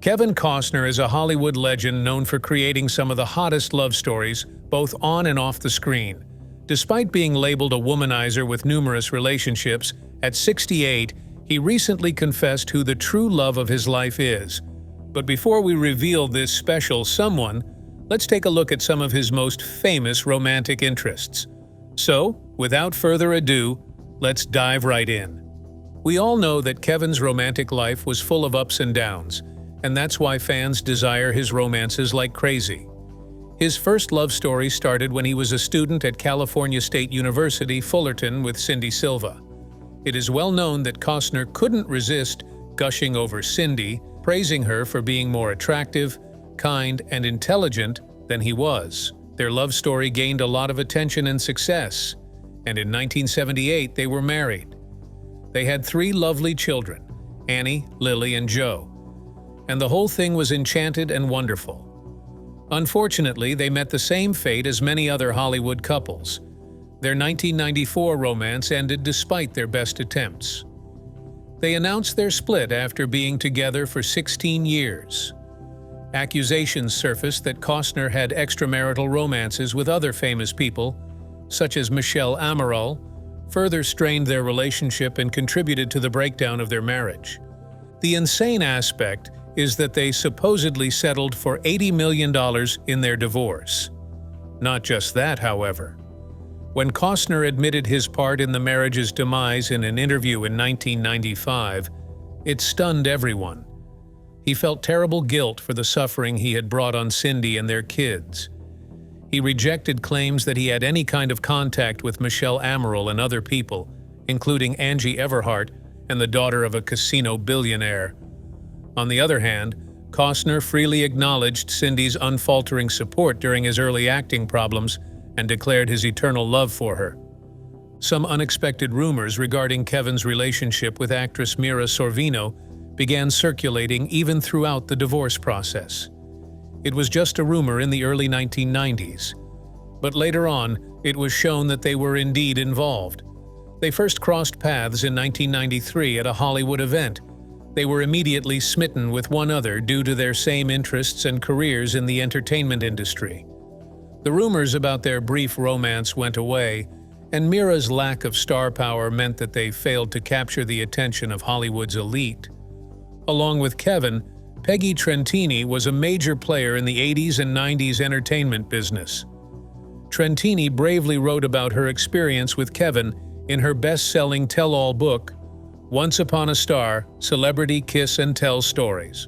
Kevin Costner is a Hollywood legend known for creating some of the hottest love stories, both on and off the screen. Despite being labeled a womanizer with numerous relationships, at 68, he recently confessed who the true love of his life is. But before we reveal this special someone, let's take a look at some of his most famous romantic interests. So, without further ado, let's dive right in. We all know that Kevin's romantic life was full of ups and downs, and that's why fans desire his romances like crazy. His first love story started when he was a student at California State University, Fullerton, with Cindy Silva. It is well known that Costner couldn't resist gushing over Cindy, praising her for being more attractive, kind, and intelligent than he was. Their love story gained a lot of attention and success, and in 1978 they were married. They had 3 lovely children, Annie, Lily, and Joe, and the whole thing was enchanted and wonderful. Unfortunately, they met the same fate as many other Hollywood couples. Their 1994 romance ended despite their best attempts. They announced their split after being together for 16 years. Accusations surfaced that Costner had extramarital romances with other famous people, such as Michelle Amaral, further strained their relationship and contributed to the breakdown of their marriage. The insane aspect is that they supposedly settled for $80 million in their divorce. Not just that, however. When Costner admitted his part in the marriage's demise in an interview in 1995, it stunned everyone. He felt terrible guilt for the suffering he had brought on Cindy and their kids. He rejected claims that he had any kind of contact with Michelle Amaral and other people, including Angie Everhart and the daughter of a casino billionaire. On the other hand, Costner freely acknowledged Cindy's unfaltering support during his early acting problems and declared his eternal love for her. Some unexpected rumors regarding Kevin's relationship with actress Mira Sorvino began circulating even throughout the divorce process. It was just a rumor in the early 1990s, but later on, it was shown that they were indeed involved. They first crossed paths in 1993 at a Hollywood event. They were immediately smitten with one another due to their same interests and careers in the entertainment industry. The rumors about their brief romance went away, and Mira's lack of star power meant that they failed to capture the attention of Hollywood's elite. Along with Kevin, Peggy Trentini was a major player in the 80s and 90s entertainment business. Trentini bravely wrote about her experience with Kevin in her best-selling tell-all book, Once Upon a Star: Celebrity Kiss and Tell Stories.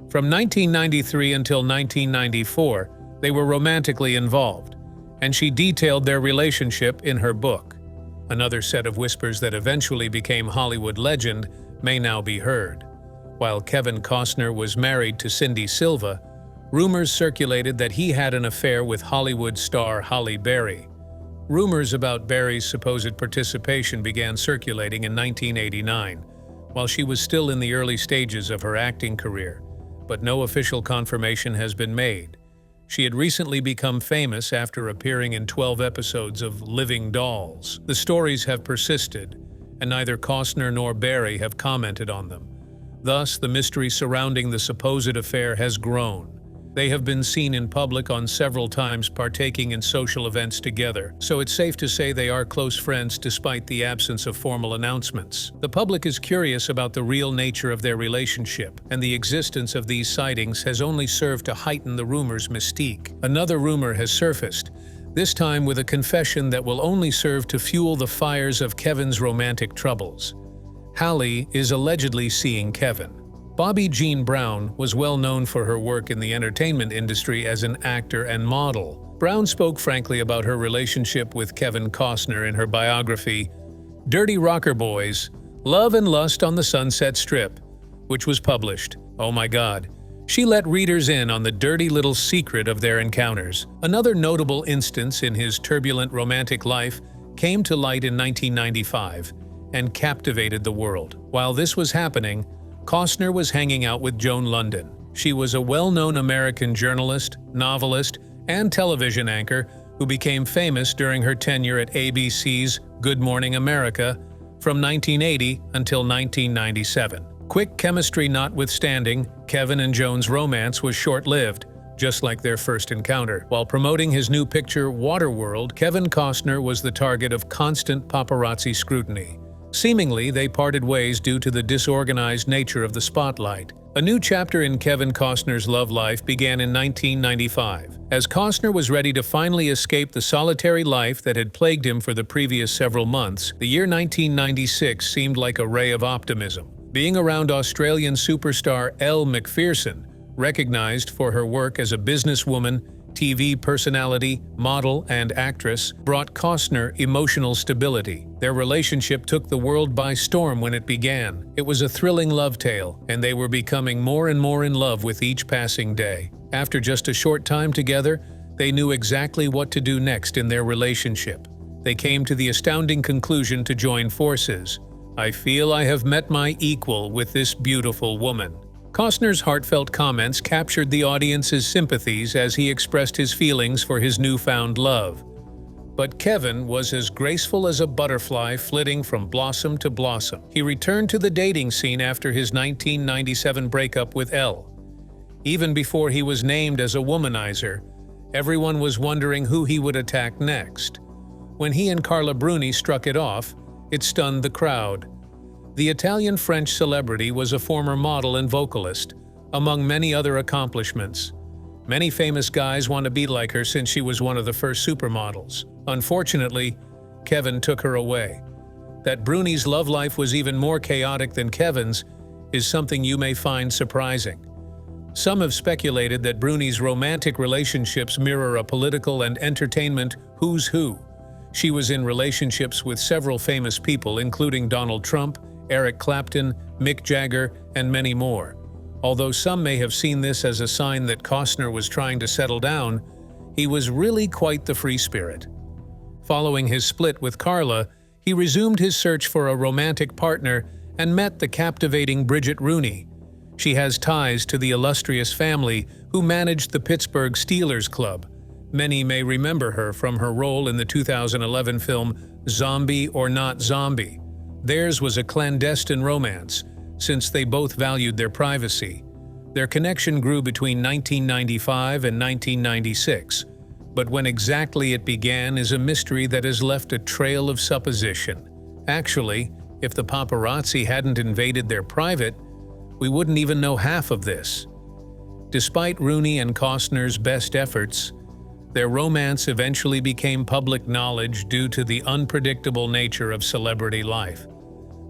From 1993 until 1994, they were romantically involved, and she detailed their relationship in her book. Another set of whispers that eventually became Hollywood legend may now be heard. While Kevin Costner was married to Cindy Silva, rumors circulated that he had an affair with Hollywood star Halle Berry. Rumors about Berry's supposed participation began circulating in 1989, while she was still in the early stages of her acting career, but no official confirmation has been made. She had recently become famous after appearing in 12 episodes of Living Dolls. The stories have persisted, and neither Costner nor Berry have commented on them. Thus, the mystery surrounding the supposed affair has grown. They have been seen in public on several times partaking in social events together, so it's safe to say they are close friends despite the absence of formal announcements. The public is curious about the real nature of their relationship, and the existence of these sightings has only served to heighten the rumor's mystique. Another rumor has surfaced, this time with a confession that will only serve to fuel the fires of Kevin's romantic troubles. Halle is allegedly seeing Kevin. Bobby Jean Brown was well known for her work in the entertainment industry as an actor and model. Brown spoke frankly about her relationship with Kevin Costner in her biography, Dirty Rocker Boys: Love and Lust on the Sunset Strip, which was published. Oh my God. She let readers in on the dirty little secret of their encounters. Another notable instance in his turbulent romantic life came to light in 1995 and captivated the world. While this was happening, Costner was hanging out with Joan London. She was a well-known American journalist, novelist, and television anchor who became famous during her tenure at ABC's Good Morning America from 1980 until 1997. Quick chemistry notwithstanding, Kevin and Joan's romance was short-lived, just like their first encounter. While promoting his new picture, Waterworld, Kevin Costner was the target of constant paparazzi scrutiny. Seemingly, they parted ways due to the disorganized nature of the spotlight. A new chapter in Kevin Costner's love life began in 1995. As Costner was ready to finally escape the solitary life that had plagued him for the previous several months, the year 1996 seemed like a ray of optimism. Being around Australian superstar Elle Macpherson, recognized for her work as a businesswoman, TV personality, model, and actress, brought Costner emotional stability. Their relationship took the world by storm when it began. It was a thrilling love tale, and they were becoming more and more in love with each passing day. After just a short time together, they knew exactly what to do next in their relationship. They came to the astounding conclusion to join forces. "I feel I have met my equal with this beautiful woman." Costner's heartfelt comments captured the audience's sympathies as he expressed his feelings for his newfound love. But Kevin was as graceful as a butterfly flitting from blossom to blossom. He returned to the dating scene after his 1997 breakup with Elle. Even before he was named as a womanizer, everyone was wondering who he would attack next. When he and Carla Bruni struck it off, it stunned the crowd. The Italian-French celebrity was a former model and vocalist, among many other accomplishments. Many famous guys want to be like her since she was one of the first supermodels. Unfortunately, Kevin took her away. That Bruni's love life was even more chaotic than Kevin's is something you may find surprising. Some have speculated that Bruni's romantic relationships mirror a political and entertainment who's who. She was in relationships with several famous people, including Donald Trump, Eric Clapton, Mick Jagger, and many more. Although some may have seen this as a sign that Costner was trying to settle down, he was really quite the free spirit. Following his split with Carla, he resumed his search for a romantic partner and met the captivating Bridget Rooney. She has ties to the illustrious family who managed the Pittsburgh Steelers club. Many may remember her from her role in the 2011 film Zombie or Not Zombie. Theirs was a clandestine romance, since they both valued their privacy. Their connection grew between 1995 and 1996, but when exactly it began is a mystery that has left a trail of supposition. Actually, if the paparazzi hadn't invaded their private, we wouldn't even know half of this. Despite Rooney and Costner's best efforts, their romance eventually became public knowledge due to the unpredictable nature of celebrity life.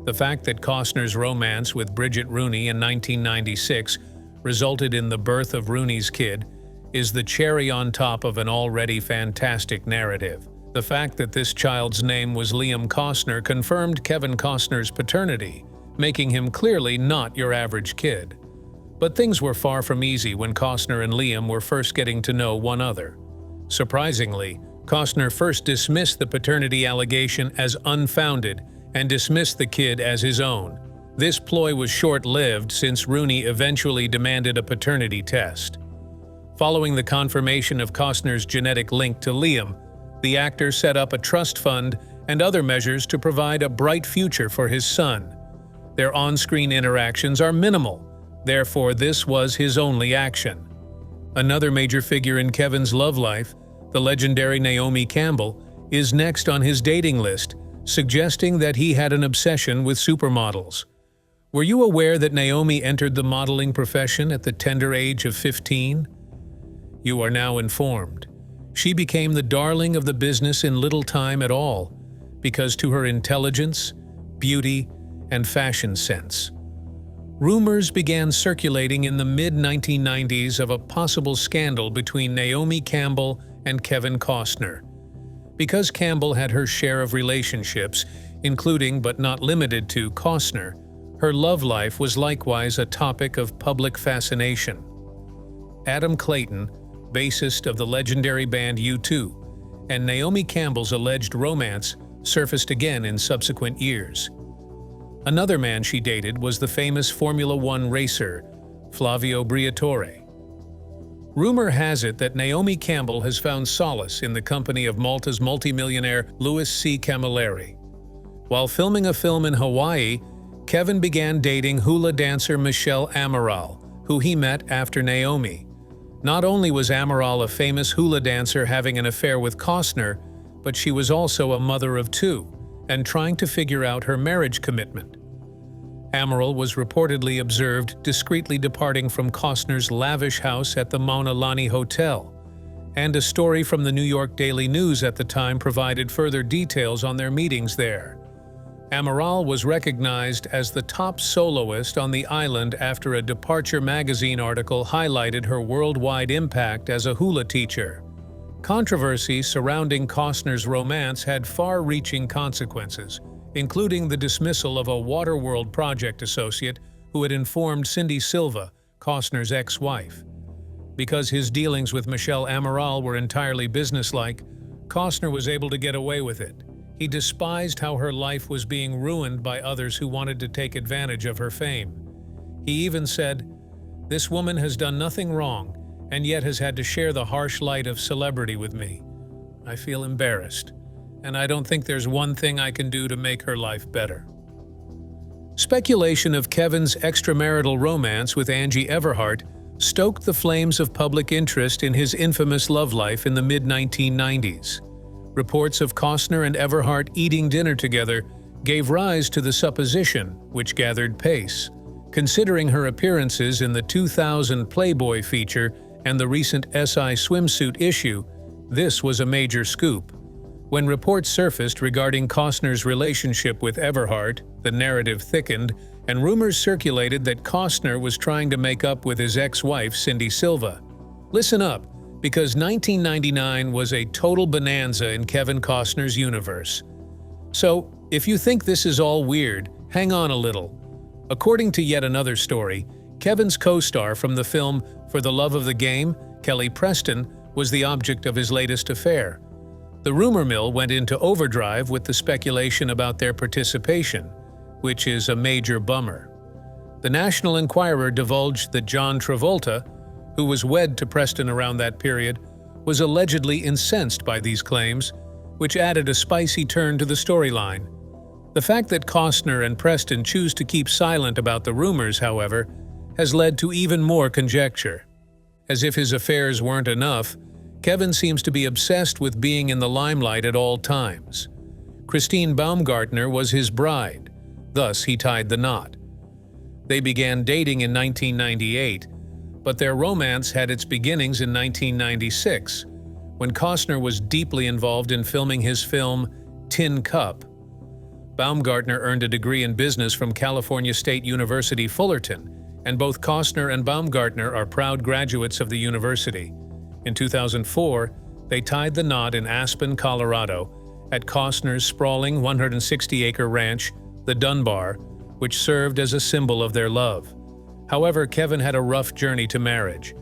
The fact that Costner's romance with Bridget Rooney in 1996 resulted in the birth of Rooney's kid is the cherry on top of an already fantastic narrative. The fact that this child's name was Liam Costner confirmed Kevin Costner's paternity, making him clearly not your average kid. But things were far from easy when Costner and Liam were first getting to know one another. Surprisingly, Costner first dismissed the paternity allegation as unfounded and dismissed the kid as his own. This ploy was short-lived since Rooney eventually demanded a paternity test. Following the confirmation of Costner's genetic link to Liam, the actor set up a trust fund and other measures to provide a bright future for his son. Their on-screen interactions are minimal, therefore this was his only action. Another major figure in Kevin's love life, the legendary Naomi Campbell, is next on his dating list, suggesting that he had an obsession with supermodels. Were you aware that Naomi entered the modeling profession at the tender age of 15? You are now informed. She became the darling of the business in little time at all, because to her intelligence, beauty, and fashion sense. Rumors began circulating in the mid-1990s of a possible scandal between Naomi Campbell and Kevin Costner. Because Campbell had her share of relationships, including but not limited to Costner, her love life was likewise a topic of public fascination. Adam Clayton, bassist of the legendary band U2, and Naomi Campbell's alleged romance surfaced again in subsequent years. Another man she dated was the famous Formula One racer, Flavio Briatore. Rumor has it that Naomi Campbell has found solace in the company of Malta's multimillionaire Louis C. Camilleri. While filming a film in Hawaii, Kevin began dating hula dancer Michelle Amaral, who he met after Naomi. Not only was Amaral a famous hula dancer having an affair with Costner, but she was also a mother of two and trying to figure out her marriage commitment. Amaral was reportedly observed discreetly departing from Costner's lavish house at the Mauna Lani Hotel, and a story from the New York Daily News at the time provided further details on their meetings there. Amaral was recognized as the top soloist on the island after a Departure magazine article highlighted her worldwide impact as a hula teacher. Controversy surrounding Costner's romance had far-reaching consequences, including the dismissal of a Waterworld project associate who had informed Cindy Silva, Costner's ex-wife. Because his dealings with Michelle Amaral were entirely businesslike, Costner was able to get away with it. He despised how her life was being ruined by others who wanted to take advantage of her fame. He even said, "This woman has done nothing wrong, and yet has had to share the harsh light of celebrity with me. I feel embarrassed, and I don't think there's one thing I can do to make her life better." Speculation of Kevin's extramarital romance with Angie Everhart stoked the flames of public interest in his infamous love life in the mid-1990s. Reports of Costner and Everhart eating dinner together gave rise to the Supposition, which gathered pace. Considering her appearances in the 2000 Playboy feature and the recent SI swimsuit issue, this was a major scoop. When reports surfaced regarding Costner's relationship with Everhart, the narrative thickened, and rumors circulated that Costner was trying to make up with his ex-wife Cindy Silva. Listen up, because 1999 was a total bonanza in Kevin Costner's universe. So, if you think this is all weird, hang on a little. According to yet another story, Kevin's co-star from the film For the Love of the Game, Kelly Preston, was the object of his latest affair. The rumor mill went into overdrive with the speculation about their participation, which is a major bummer. The National Enquirer divulged that John Travolta, who was wed to Preston around that period, was allegedly incensed by these claims, which added a spicy turn to the storyline. The fact that Costner and Preston choose to keep silent about the rumors, however, has led to even more conjecture. As if his affairs weren't enough, Kevin seems to be obsessed with being in the limelight at all times. Christine Baumgartner was his bride, thus he tied the knot. They began dating in 1998, but their romance had its beginnings in 1996, when Costner was deeply involved in filming his film Tin Cup. Baumgartner earned a degree in business from California State University, Fullerton, and both Costner and Baumgartner are proud graduates of the university. In 2004, they tied the knot in Aspen, Colorado, at Costner's sprawling 160-acre ranch, the Dunbar, which served as a symbol of their love. However, Kevin had a rough journey to marriage.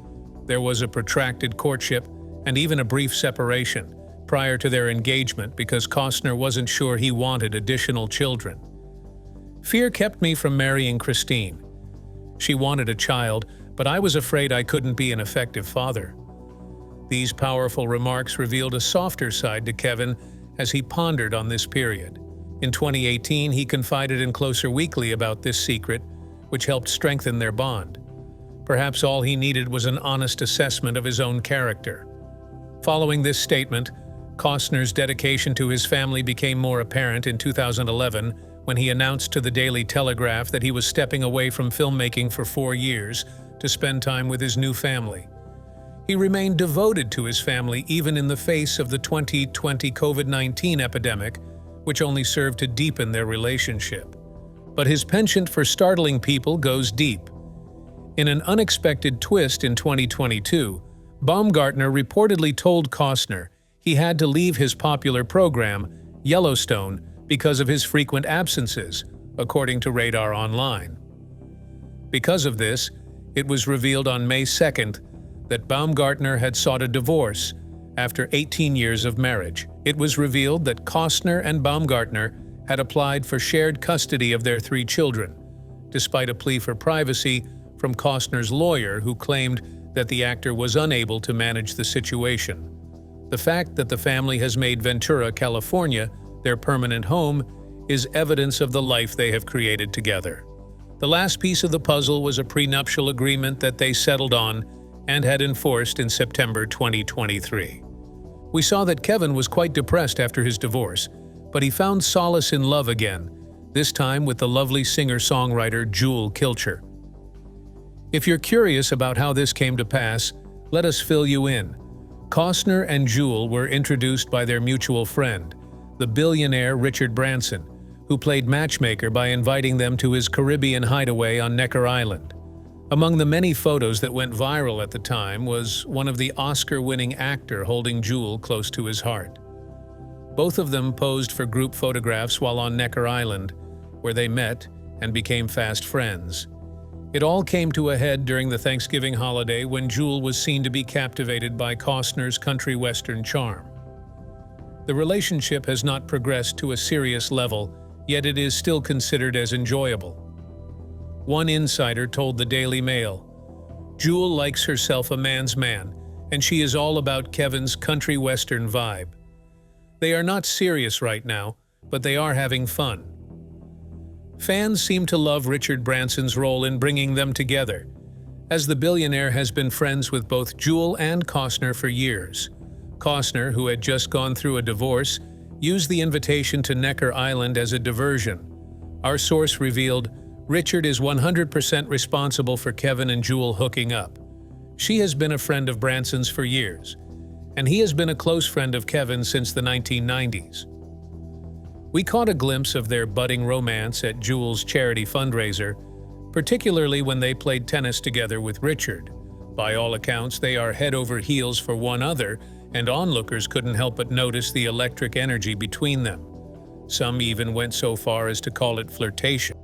There was a protracted courtship and even a brief separation prior to their engagement because Costner wasn't sure he wanted additional children. Fear kept me from marrying Christine. She wanted a child, but I was afraid I couldn't be an effective father. These powerful remarks revealed a softer side to Kevin as he pondered on this period. In 2018, he confided in Closer Weekly about this secret, which helped strengthen their bond. Perhaps all he needed was an honest assessment of his own character. Following this statement, Costner's dedication to his family became more apparent in 2011 when he announced to the Daily Telegraph that he was stepping away from filmmaking for 4 years to spend time with his new family. He remained devoted to his family even in the face of the 2020 COVID-19 epidemic, which only served to deepen their relationship. But his penchant for startling people goes deep. In an unexpected twist in 2022, Baumgartner reportedly told Costner he had to leave his popular program, Yellowstone, because of his frequent absences, according to Radar Online. Because of this, it was revealed on May 2nd that Baumgartner had sought a divorce after 18 years of marriage. It was revealed that Costner and Baumgartner had applied for shared custody of their 3 children, despite a plea for privacy from Costner's lawyer who claimed that the actor was unable to manage the situation. The fact that the family has made Ventura, California, their permanent home is evidence of the life they have created together. The last piece of the puzzle was a prenuptial agreement that they settled on and had enforced in September 2023. We saw that Kevin was quite depressed after his divorce, but he found solace in love again, this time with the lovely singer-songwriter Jewel Kilcher. If you're curious about how this came to pass, let us fill you in. Costner and Jewel were introduced by their mutual friend, the billionaire Richard Branson, who played matchmaker by inviting them to his Caribbean hideaway on Necker Island. Among the many photos that went viral at the time was one of the Oscar-winning actor holding Jewel close to his heart. Both of them posed for group photographs while on Necker Island, where they met and became fast friends. It all came to a head during the Thanksgiving holiday when Jewel was seen to be captivated by Costner's country western charm. The relationship has not progressed to a serious level, yet it is still considered as enjoyable. One insider told the Daily Mail, "Jewel likes herself a man's man, and she is all about Kevin's country western vibe. They are not serious right now, but they are having fun." Fans seem to love Richard Branson's role in bringing them together, as the billionaire has been friends with both Jewel and Costner for years. Costner, who had just gone through a divorce, used the invitation to Necker Island as a diversion. Our source revealed, Richard is 100% responsible for Kevin and Jewel hooking up. She has been a friend of Branson's for years, and he has been a close friend of Kevin since the 1990s. We caught a glimpse of their budding romance at Jewel's charity fundraiser, particularly when they played tennis together with Richard. By all accounts, they are head over heels for one another, and onlookers couldn't help but notice the electric energy between them. Some even went so far as to call it flirtation.